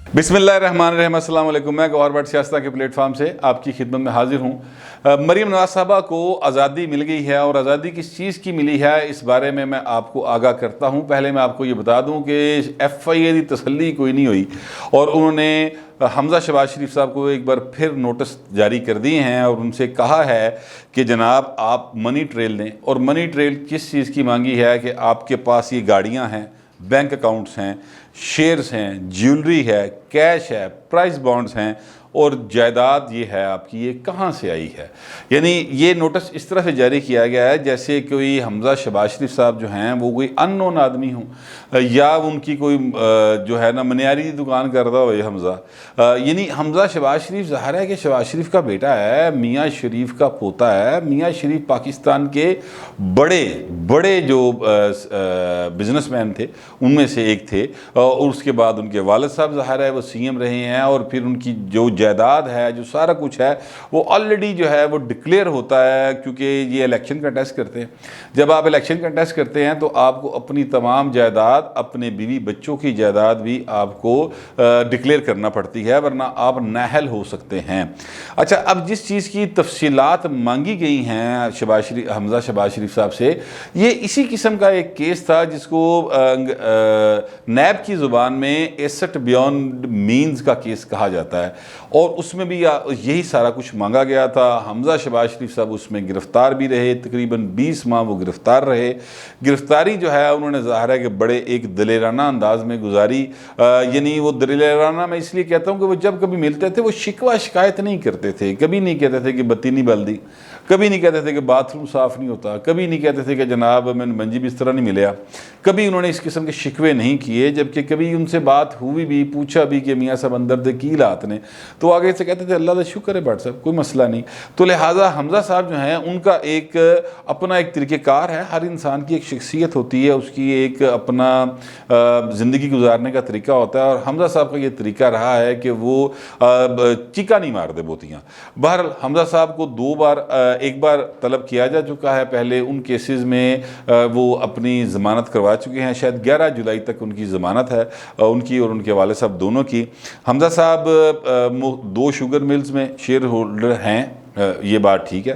बिस्मिल्लाहिर्रहमानिर्रहीम। अस्सलाम वालेकुम। मैं गौहर भट्ट सियासत के प्लेटफार्म से आपकी खिदमत में हाजिर हूँ। मरीम नवाज साहबा को आज़ादी मिल गई है और आज़ादी किस चीज़ की मिली है इस बारे में मैं आपको आगाह करता हूँ। पहले मैं आपको ये बता दूँ कि FIA की तसल्ली कोई नहीं हुई और उन्होंने हमज़ा शहबाज शरीफ साहब को एक बार फिर नोटिस जारी कर दिए हैं और उनसे कहा है कि जनाब आप मनी ट्रेल दें। और मनी ट्रेल किस चीज़ की मांगी है कि आपके पास ये गाड़ियाँ हैं, बैंक अकाउंट्स हैं, शेयर्स हैं, ज्वेलरी है, कैश है, प्राइस बॉन्ड्स हैं और जायदाद ये है आपकी, ये कहाँ से आई है। यानी ये नोटिस इस तरह से जारी किया गया है जैसे कोई हमज़ा शहबाज शरीफ साहब जो हैं वो कोई अननोन आदमी हों या उनकी कोई जो है ना मनियारी की दुकान कर रहा हो ये हमज़ा। यानी हमज़ा शहबाज शरीफ ज़ाहिर है कि शहबाज शरीफ का बेटा है, मियाँ शरीफ का पोता है। मियाँ शरीफ पाकिस्तान के बड़े बड़े जो बिजनेसमैन थे उनमें से एक थे और उसके बाद उनके वालिद साहब ज़ाहिर है वो CM रहे हैं और फिर उनकी जो जायदाद है, जो सारा कुछ है वो ऑलरेडी जो है वो डिक्लेयर होता है क्योंकि ये इलेक्शन कंटेस्ट करते हैं। जब आप इलेक्शन कंटेस्ट करते हैं तो आपको अपनी तमाम जायदाद, अपने बीवी बच्चों की जायदाद भी आपको डिक्लेयर करना पड़ती है वरना आप नाअहल हो सकते हैं। अच्छा, अब जिस चीज़ की तफसीलात मांगी गई हैं हमज़ा शहबाज शरीफ साहब से, ये इसी किस्म का एक केस था जिसको नैब की ज़ुबान में एसेट बियॉन्ड मीन्स का केस कहा जाता है और उसमें भी यही सारा कुछ मांगा गया था। हमज़ा शहबाज शरीफ साहब उसमें गिरफ़्तार भी रहे, तकरीबन 20 माह वो गिरफ़्तार रहे। गिरफ़्तारी जो है उन्होंने ज़ाहिर है कि बड़े एक दलेराना अंदाज में गुजारी। यानी वो दलेराना मैं इसलिए कहता हूँ कि वो जब कभी मिलते थे वो शिकवा शिकायत नहीं करते थे, कभी नहीं कहते थे कि बत्ती नहीं बल दी, कभी नहीं कहते थे कि बाथरूम साफ़ नहीं होता, कभी नहीं कहते थे कि जनाब मैंने मंजी बिस्तरा नहीं मिला। कभी उन्होंने इस किस्म के शिकवे नहीं किए, जबकि कभी उनसे बात हुई भी, पूछा भी कि मियाँ साहब अंदर दे की लात ने, तो आगे से कहते थे अल्लाह का शुक्र है भट्ट साहब, कोई मसला नहीं। तो लिहाजा हमज़ा साहब जो हैं उनका एक अपना एक तरीक़ेकार है। हर इंसान की एक शख्सियत होती है, उसकी एक अपना ज़िंदगी गुजारने का तरीका होता है और हमज़ा साहब का ये तरीका रहा है कि वो चीका नहीं मार दे बोतियाँ। बहरहाल हमज़ा साहब को 2 बार, एक बार तलब किया जा चुका है, पहले उन केसेस में वो अपनी ज़मानत करवा चुके हैं। शायद 11 जुलाई तक उनकी ज़मानत है, उनकी और उनके वाले साहब दोनों की। हमज़ा साहब 2 शुगर मिल्स में शेयर होल्डर हैं, ये बात ठीक है।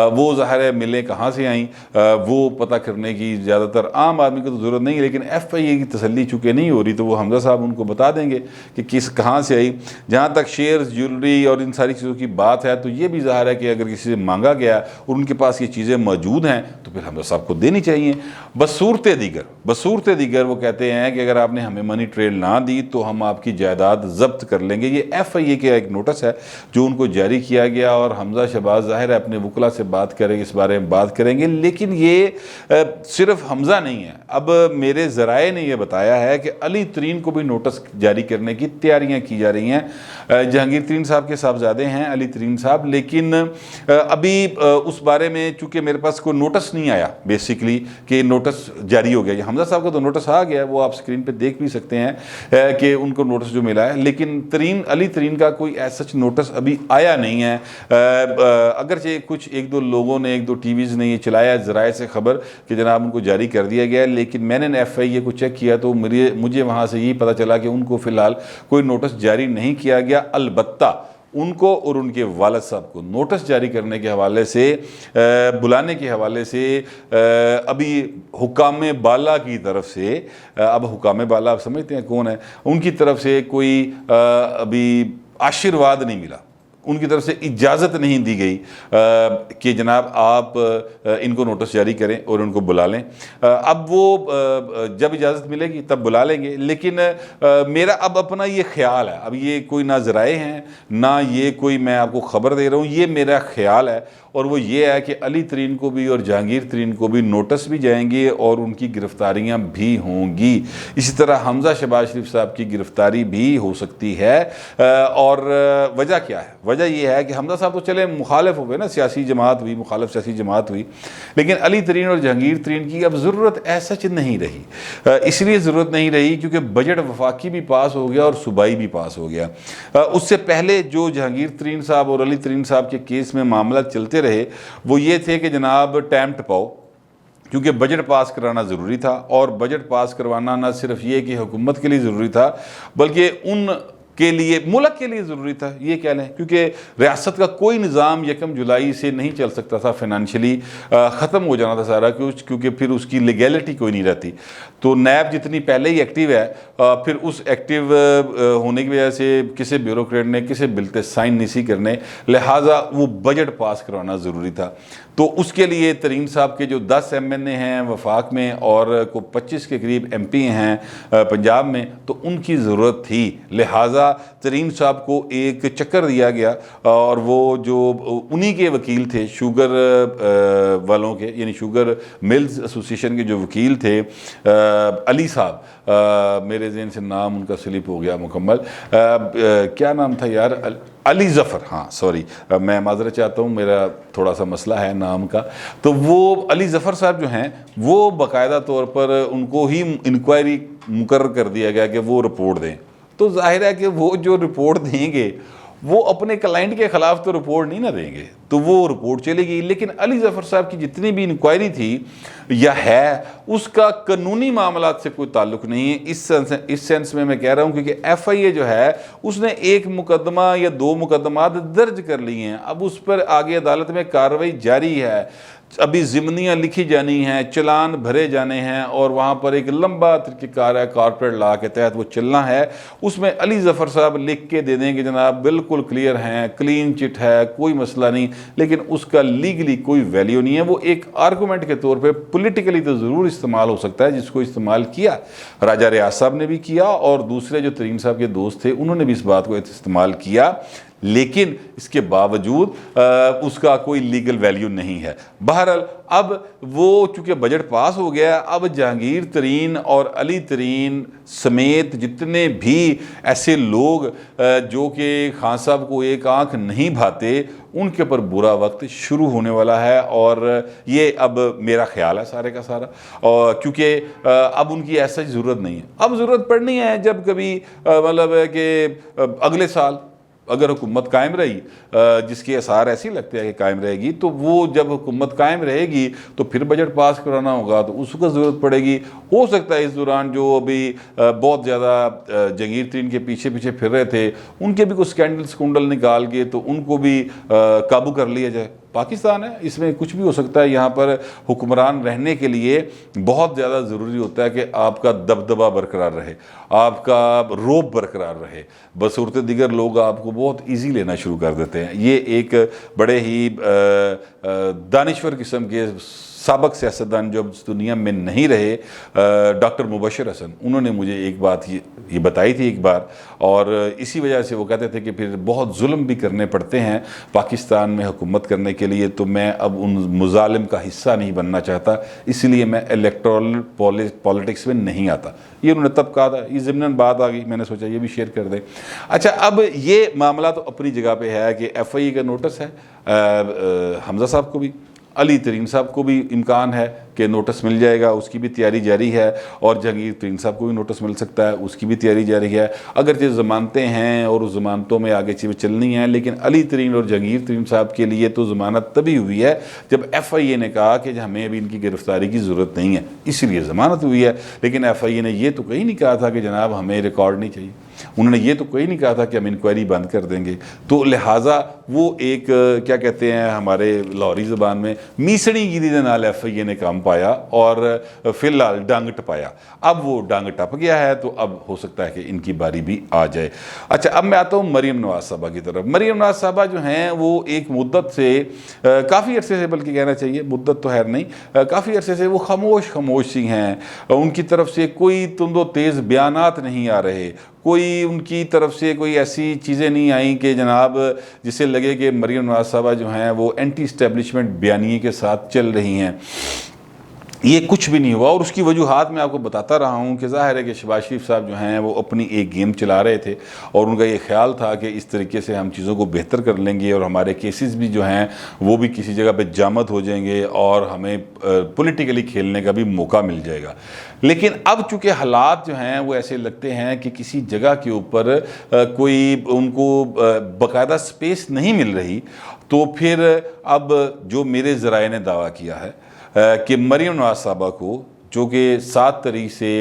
वो ज़ाहिर है मिलें कहाँ से आई वो पता करने की ज़्यादातर आम आदमी को तो ज़रूरत नहीं है, लेकिन FIA की तसल्ली चूँकि नहीं हो रही तो वो हमज़ा साहब उनको बता देंगे कि किस कहाँ से आई। जहाँ तक शेयर्स, ज्वेलरी और इन सारी चीज़ों की बात है तो ये भी ज़ाहिर है कि अगर किसी से मांगा गया और उनके पास ये चीज़ें मौजूद हैं तो फिर हमज़ा साहब को देनी चाहिए। बसूरत दीगर वो कहते हैं कि अगर आपने हमें मनी ट्रेल ना दी तो हम आपकी जायदाद जब्त कर लेंगे। ये FIA का एक नोटिस है जो उनको जारी किया गया और हमज़ा शहबाज ज़ाहिर है अपने वकला से बात करेंगे, इस बारे में बात करेंगे। लेकिन ये सिर्फ हमज़ा नहीं है, अब मेरे ज़राए ने यह बताया है कि अली तरीन को भी नोटिस जारी करने की तैयारियां की जा रही हैं। जहांगीर तरीन साहब के साहबजादे हैं अली तरीन साहब, लेकिन अभी उस बारे में चूँकि मेरे पास कोई नोटिस नहीं आया बेसिकली कि नोटिस जारी हो गया। हमज़ा साहब का तो नोटिस आ गया, वो आप स्क्रीन पर देख भी सकते हैं कि उनको नोटिस जो मिला है, लेकिन अली तरीन का कोई ऐसा नोटिस अभी आया नहीं है। अगरचे कुछ 1-2 लोगों ने, 1-2 टीवीज़ ने ये चलाया ज़राए से ख़बर कि जनाब उनको जारी कर दिया गया, लेकिन मैंने FIA को चेक किया तो मुझे वहाँ से यही पता चला कि उनको फ़िलहाल कोई नोटिस जारी नहीं किया गया। अलबत्ता उनको और उनके वालिद साहब को नोटिस जारी करने के हवाले से, बुलाने के हवाले से अभी हुकाम बाला की तरफ से, अब हुकाम बाला आप समझते हैं कौन है, उनकी तरफ से कोई अभी आशीर्वाद नहीं मिला, उनकी तरफ से इजाज़त नहीं दी गई कि जनाब आप इनको नोटिस जारी करें और उनको बुला लें। अब वो जब इजाज़त मिलेगी तब बुला लेंगे। लेकिन मेरा अब अपना ये ख्याल है, अब ये कोई ना ज़राए हैं ना ये कोई मैं आपको ख़बर दे रहा हूँ, ये मेरा ख्याल है और वो ये है कि अली तरीन को भी और जहांगीर तरीन को भी नोटिस भी जाएंगे और उनकी गिरफ़्तारियाँ भी होंगी। इसी तरह हमज़ा शहबाज शरीफ साहब की गिरफ़्तारी भी हो सकती है। और वजह क्या है? वजह यह है कि हमज़ा साहब तो चले मुखालिफ हो गए ना, सियासी जमात हुई, मुखालिफ सियासी जमात हुई, लेकिन अली तरीन और जहांगीर तरीन की अब ज़रूरत ऐसा नहीं रही। इसलिए ज़रूरत नहीं रही क्योंकि बजट वफाकी भी पास हो गया और सूबाई भी पास हो गया। उससे पहले जो जहांगीर तरीन साहब और अली तरीन साहब के केस में मामला चलते रहे वो ये थे कि जनाब टाइम टपाओ, क्योंकि बजट पास कराना ज़रूरी था और बजट पास करवाना ना सिर्फ ये कि हुकूमत के लिए ज़रूरी था बल्कि उन के लिए, मुल्क के लिए ज़रूरी था, ये कह लें, क्योंकि रियासत का कोई निज़ाम 1 जुलाई से नहीं चल सकता था, फाइनेंशियली ख़त्म हो जाना था सारा कुछ, क्योंकि फिर उसकी लीगैलिटी कोई नहीं रहती। तो नैब जितनी पहले ही एक्टिव है, फिर उस एक्टिव होने की वजह से किसी ब्यूरोक्रेट ने किसी बिल पे साइन नहीं करने, लिहाजा वो बजट पास करवाना ज़रूरी था। तो उसके लिए तरीन साहब के जो 10 MNA हैं वफाक में और को 25 के करीब MP हैं पंजाब में, तो उनकी ज़रूरत थी। लिहाजा तरीन साहब को एक चक्कर दिया गया और वो जो उन्हीं के वकील थे, शुगर वालों के, यानी शुगर मिल्स एसोसिएशन के जो वकील थे, अली साहब, मेरे ज़हन से नाम उनका स्लिप हो गया मुकम्मल, क्या नाम था यार, अली ज़फ़र, हाँ सॉरी, मैं माज़रत चाहता हूँ, मेरा थोड़ा सा मसला है नाम का। तो वो अली ज़फ़र साहब जो हैं, वो बाकायदा तौर पर उनको ही इंक्वायरी मुकर्रर कर दिया गया कि वो रिपोर्ट दें। तो जाहिर है कि वो जो रिपोर्ट देंगे वो अपने क्लाइंट के ख़िलाफ़ तो रिपोर्ट नहीं ना देंगे, तो वो रिपोर्ट चलेगी। लेकिन अली ज़फ़र साहब की जितनी भी इंक्वायरी थी या है, उसका कानूनी मामलात से कोई ताल्लुक़ नहीं है। इस सेंस में मैं कह रहा हूँ, क्योंकि FIA जो है उसने एक मुकदमा या 2 मुकदमात दर्ज कर लिए हैं, अब उस पर आगे अदालत में कार्रवाई जारी है, अभी ज़िम्नियाँ लिखी जानी हैं, चलान भरे जाने हैं और वहाँ पर एक लंबा तरीक़ाकार है, कॉर्पोरेट लॉ के तहत वो चलना है। उसमें अली ज़फ़र साहब लिख के दे देंगे जनाब बिल्कुल क्लियर हैं, क्लीन चिट है, कोई मसला नहीं, लेकिन उसका लीगली कोई वैल्यू नहीं है। वो एक आर्गूमेंट के तौर पे पॉलिटिकली तो ज़रूर इस्तेमाल हो सकता है, जिसको इस्तेमाल किया राजा रियाज साहब ने भी किया और दूसरे जो तरीन साहब के दोस्त थे उन्होंने भी इस बात को इस्तेमाल किया, लेकिन इसके बावजूद उसका कोई लीगल वैल्यू नहीं है। बहरहाल अब वो चूँकि बजट पास हो गया, अब जहांगीर तरीन और अली तरीन समेत जितने भी ऐसे लोग जो कि खान साहब को एक आंख नहीं भाते, उनके ऊपर बुरा वक्त शुरू होने वाला है। और ये अब मेरा ख्याल है सारे का सारा, और क्योंकि अब उनकी ऐसा ज़रूरत नहीं है। अब ज़रूरत पड़नी है जब कभी मतलब है कि अगले साल अगर हुकूमत कायम रही, जिसके आसार ऐसे ही लगते हैं कि कायम रहेगी, तो वो जब हुकूमत कायम रहेगी तो फिर बजट पास कराना होगा, तो उसको ज़रूरत पड़ेगी। हो सकता है इस दौरान जो अभी बहुत ज़्यादा जहांगीर तरीन के पीछे पीछे फिर रहे थे, उनके भी कुछ स्कैंडल निकाल के तो उनको भी काबू कर लिया जाए। पाकिस्तान है, इसमें कुछ भी हो सकता है। यहाँ पर हुक्मरान रहने के लिए बहुत ज़्यादा ज़रूरी होता है कि आपका दबदबा बरकरार रहे, आपका रोब बरकरार रहे, बसूरत दिगर लोग आपको बहुत इजी लेना शुरू कर देते हैं। ये एक बड़े ही दानिश्वर किस्म के साबक सियासतदान जो दुनिया में नहीं रहे, डॉक्टर मुबशर हसन, उन्होंने मुझे एक बात ये बताई थी एक बार, और इसी वजह से वो कहते थे कि फिर बहुत जुल्म भी करने पड़ते हैं पाकिस्तान में हुकूमत करने के लिए, तो मैं अब उन मुजालिम का हिस्सा नहीं बनना चाहता, इसलिए मैं इलेक्टोरल पॉलिटिक्स में नहीं आता। ये उन्होंने तब कहा था, ये ज़िम्नन बात आ गई, मैंने सोचा ये भी शेयर कर दें। अच्छा, अब ये मामला तो अपनी जगह पे है कि FIA का नोटिस है, हमज़ा साहब को भी, अली तरीन साहब को भी इम्कान है कि नोटिस मिल जाएगा, उसकी भी तैयारी जारी है, और जहांगीर तरीन साहब को भी नोटिस मिल सकता है, उसकी भी तैयारी जारी है। अगर जो ज़मानतें हैं और उस ज़मानतों में आगे चीज़ें चलनी हैं, लेकिन अली तरीन और जहांगीर तरीन साहब के लिए तो ज़मानत तभी हुई है जब FIA ने कहा कि हमें अभी इनकी गिरफ्तारी की ज़रूरत नहीं है, इसलिए ज़मानत हुई है। लेकिन FIA ने यह तो कहीं नहीं कहा था कि जनाब हमें रिकॉर्ड नहीं चाहिए, उन्होंने ये तो कहीं नहीं कहा था कि हम इंक्वायरी बंद कर देंगे। तो लिहाजा वो एक क्या कहते हैं हमारे लाहौरी ज़बान में मीसड़ी गिरी दे नाल FIA ने काम पाया और फिलहाल डंग टपाया। अब वो डंग टप गया है, तो अब हो सकता है कि इनकी बारी भी आ जाए। अच्छा, अब मैं आता हूँ मरीम नवाज़ साहबा की तरफ। मरीम नवाज़ साहबा जो हैं वो एक मुद्दत से, काफ़ी अरसे से, बल्कि कहना चाहिए मुद्दत तो है नहीं, काफ़ी अरसे से वो खामोश सी हैं। उनकी तरफ से कोई तुंदो तेज़ बयानात नहीं आ रहे, कोई उनकी तरफ से कोई ऐसी चीज़ें नहीं आई कि जनाब जिससे लगे कि मरीम नवाज़ साहबा जो हैं वो एंटी इस्टेब्लिशमेंट बयानिए के साथ चल रही हैं। ये कुछ भी नहीं हुआ, और उसकी वजूहात मैं आपको बताता रहा हूँ कि ज़ाहिर है कि शहबाज शरीफ साहब जो हैं वो अपनी एक गेम चला रहे थे, और उनका ये ख्याल था कि इस तरीके से हम चीज़ों को बेहतर कर लेंगे और हमारे केसेस भी जो हैं वो भी किसी जगह पे जामद हो जाएंगे और हमें पॉलिटिकली खेलने का भी मौका मिल जाएगा। लेकिन अब चूँकि हालात जो हैं वो ऐसे लगते हैं कि किसी जगह के ऊपर कोई उनको बाकायदा स्पेस नहीं मिल रही, तो फिर अब जो मेरे ज़राए ने दावा किया है कि मरीम नवाज़ साहबा को जो कि 7 तारीख से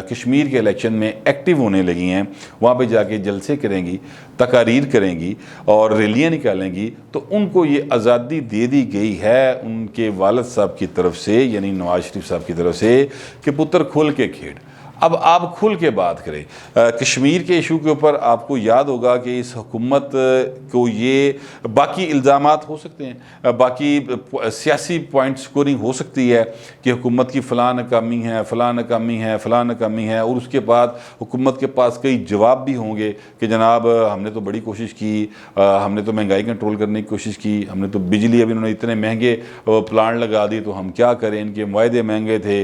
कश्मीर के इलेक्शन में एक्टिव होने लगी हैं, वहाँ पे जाके जलसे करेंगी, तकारीर करेंगी और रैलियाँ निकालेंगी, तो उनको ये आज़ादी दे दी गई है उनके वालिद साहब की तरफ से, यानी नवाज शरीफ साहब की तरफ से, कि पुत्र खुल के खेड़। अब आप खुल के बात करें कश्मीर के इशू के ऊपर। आपको याद होगा कि इस हुकूमत को ये बाकी इल्ज़ामात हो सकते हैं, बाकी सियासी पॉइंट स्कोरिंग हो सकती है कि हुकूमत की फ़लाँ नाकामी है, फ़लाँ नाकामी है, फ़लाँ नाकामी है, और उसके बाद हुकूमत के पास कई जवाब भी होंगे कि जनाब हमने तो बड़ी कोशिश की, हमने तो महंगाई कंट्रोल करने की कोशिश की, हमने तो बिजली अभी उन्होंने इतने महंगे प्लांट लगा दिए तो हम क्या करें, इनके मुआहदे महंगे थे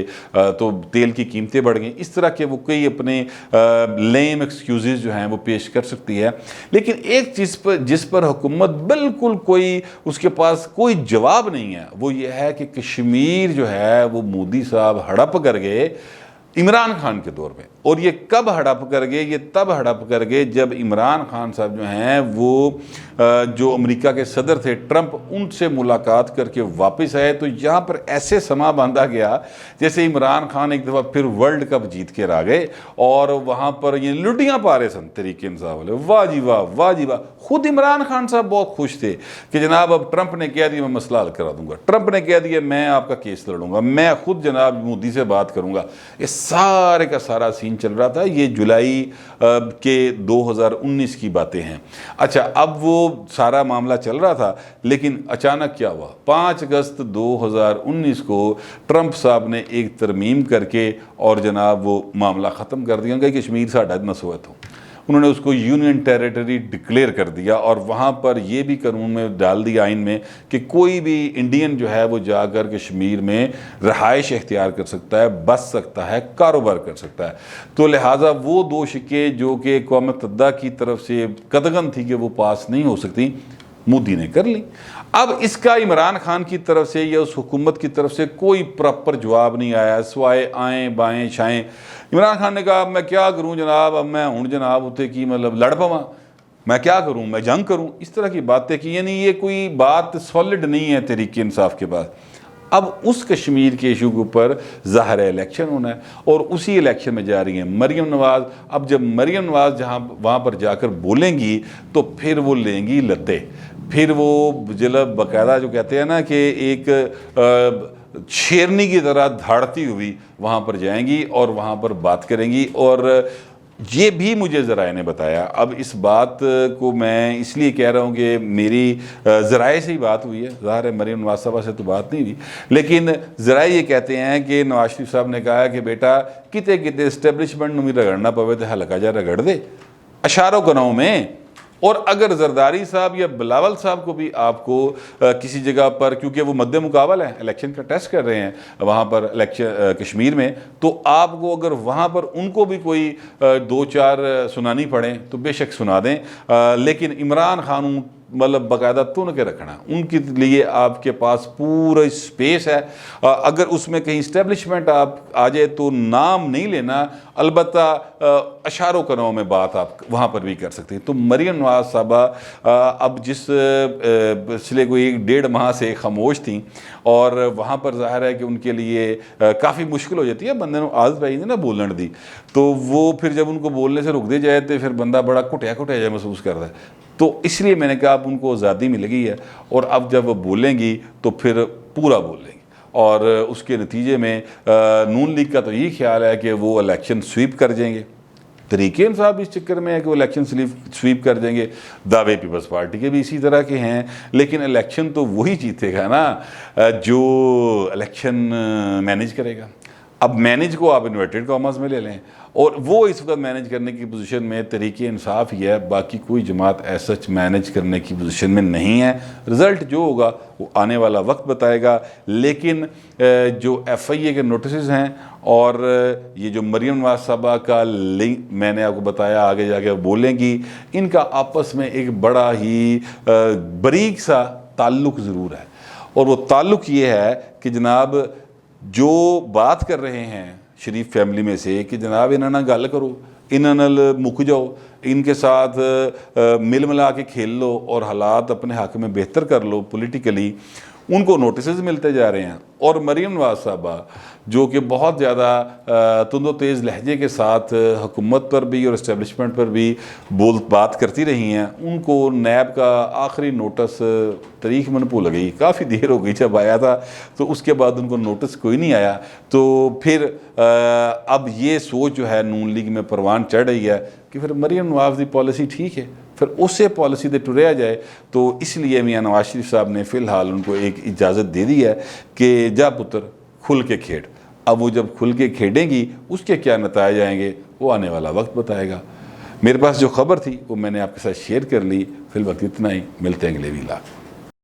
तो तेल की कीमतें बढ़ गई। इस तरह के वो कई अपने लेम एक्सक्यूजेज जो हैं वो पेश कर सकती है। लेकिन एक चीज़ पर जिस पर हुकूमत बिल्कुल कोई उसके पास कोई जवाब नहीं है, वो ये है कि कश्मीर जो है वो मोदी साहब हड़प कर गए इमरान खान के दौर में। और ये कब हड़प कर गए? ये तब हड़प कर गए जब इमरान खान साहब जो हैं वो जो अमेरिका के सदर थे ट्रंप, उनसे मुलाकात करके वापस आए। तो यहाँ पर ऐसे समा बांधा गया जैसे इमरान खान एक दफ़ा फिर वर्ल्ड कप जीत के आ गए और वहाँ पर ये लुटियाँ पा रहे सन तरीके इंसाफ वाले। वाह जी वाह, वाह जी वाह। खुद इमरान खान साहब बहुत खुश थे कि जनाब अब ट्रंप ने कह दिया मैं मसला हल करा दूंगा, ट्रंप ने कह दिया मैं आपका केस लड़ूंगा, मैं खुद जनाब मोदी से बात करूंगा। ये सारे का सारा सीन चल रहा था। ये जुलाई के 2019 की बातें हैं। अच्छा, अब वो सारा मामला चल रहा था, लेकिन अचानक क्या हुआ? 5 अगस्त 2019 को ट्रंप साहब ने एक तरमीम करके और जनाब वो मामला ख़त्म कर दिया कि कश्मीर साढ़ा नस्वत हो। उन्होंने उसको यूनियन टेरिटरी डिक्लेयर कर दिया और वहाँ पर ये भी कानून में डाल दिया आइन में कि कोई भी इंडियन जो है वो जाकर कश्मीर में रहाइश इख्तियार कर सकता है, बस सकता है, कारोबार कर सकता है। तो लिहाजा वो 2 शिक्के जो कि कौम मुत्तहिदा की तरफ से कदगन थी कि वो पास नहीं हो सकती, मोदी ने कर ली। अब इसका इमरान खान की तरफ से या उस हुकूमत की तरफ से कोई प्रॉपर जवाब नहीं आया, सिवाय आएँ बाएँ छाएँ। इमरान खान ने कहा मैं क्या करूं जनाब, अब मैं हूँ जनाब उत्ते की मतलब लड़ पवा, मैं क्या करूं, मैं जंग करूं, इस तरह की बातें की। यानी ये कोई बात सॉलिड नहीं है तहरीक इंसाफ के पास। अब उस कश्मीर के इशू के ऊपर ज़ाहिर इलेक्शन होना है और उसी इलेक्शन में जा रही हैं मरीम नवाज़। अब जब मरीम नवाज़ जहाँ वहाँ पर जाकर बोलेंगी तो फिर वो लेंगी लत्ते, फिर वो जलब बाकायदा जो कहते हैं ना कि एक शेरनी की तरह धाड़ती हुई वहाँ पर जाएंगी और वहाँ पर बात करेंगी। और ये भी मुझे ज़राए ने बताया, अब इस बात को मैं इसलिए कह रहा हूँ कि मेरी ज़राए से ही बात हुई है, ज़ाहिर है मरीम नवाज़ साहबा से तो बात नहीं हुई, लेकिन ज़राए ये कहते हैं कि नवाज शरीफ साहब ने कहा कि बेटा किते किते इस्टेबलिशमेंट में रगड़ना पवे तो हल्का जा रगड़ दे अशारों कनाओं में। और अगर जरदारी साहब या बिलावल साहब को भी आपको किसी जगह पर, क्योंकि वो मद्दे मुकाबला है, इलेक्शन का टेस्ट कर रहे हैं वहाँ पर इलेक्शन कश्मीर में, तो आपको अगर वहाँ पर उनको भी कोई 2-4 सुनानी पड़े तो बेशक सुना दें, लेकिन इमरान खान मतलब बाकायदा तुन के रखना, उनके लिए आपके पास पूरा स्पेस है। अगर उसमें कहीं इस्टेब्लिशमेंट आप आ जाए तो नाम नहीं लेना, अलबत्ता अशारों कनाओं में बात आप वहाँ पर भी कर सकते हैं। तो मरीम नवाज़ साहबा अब जिस पिछले कोई 1-1.5 माह से खामोश थी और वहाँ पर ज़ाहिर है कि उनके लिए काफ़ी मुश्किल हो जाती है, बंदे ने आदत पाई ना बोलने दी, तो वो फिर जब उनको बोलने से रुक दे जाए तो फिर बंदा बड़ा घुटिया घुटिया महसूस करता है। तो इसलिए मैंने कहा अब उनको आज़ादी मिल गई है और अब जब वो बोलेंगी तो फिर पूरा बोलेंगी। और उसके नतीजे में नून लीग का तो यही ख्याल है कि वो इलेक्शन स्वीप कर जाएंगे। तरीके इंसाफ इस चक्कर में है कि वो इलेक्शन स्वीप कर देंगे। दावे पीपल्स पार्टी के भी इसी तरह के हैं, लेकिन इलेक्शन तो वही जीतेगा ना जो इलेक्शन मैनेज करेगा। अब मैनेज को आप इन्वर्टेड कॉमर्स में ले लें और वो इस वक्त मैनेज करने की पोजीशन में तरीके इंसाफ ही है, बाकी कोई जमात ऐसा मैनेज करने की पोजीशन में नहीं है। रिज़ल्ट जो होगा वो आने वाला वक्त बताएगा। लेकिन जो FIA के नोटिस हैं और ये जो मरीम नवाज़ साहबा का लिंक मैंने आपको बताया आगे जाके बोलेंगी, इनका आपस में एक बड़ा ही बारीक सा ताल्लुक़ ज़रूर है। और वो ताल्लुक़ ये है कि जनाब जो बात कर रहे हैं शरीफ फैमिली में से कि जनाब इन्हां नाल गल करो, इन्हां नाल मुक जाओ, इनके साथ मिल मिला के खेल लो और हालात अपने हक में बेहतर कर लो पॉलिटिकली, उनको नोटिस मिलते जा रहे हैं। और मरीम नवाज़ साहबा जो कि बहुत ज़्यादा तुंदो तेज़ लहजे के साथ हुकूमत पर भी और इस्टेब्लिशमेंट पर भी बात करती रही हैं, उनको नैब का आखिरी नोटिस तारीख मन भूल गई, काफ़ी देर हो गई जब आया था, तो उसके बाद उनको नोटिस कोई नहीं आया। तो फिर अब ये सोच जो है नून लीग में परवान चढ़ रही है कि फिर मरीम नवाज़ की पॉलिसी ठीक है, फिर उससे पॉलिसी दे टुरया जाए। तो इसलिए मियाँ नवाज शरीफ साहब ने फ़िलहाल उनको एक इजाज़त दे दी है कि जा पुत्र खुल के खेड। अब वो जब खुल के खेडेंगी उसके क्या नतायज आएंगे वो आने वाला वक्त बताएगा। मेरे पास जो खबर थी वो मैंने आपके साथ शेयर कर ली। फिलहाल इतना ही, मिलते हैं अगले वीडियो।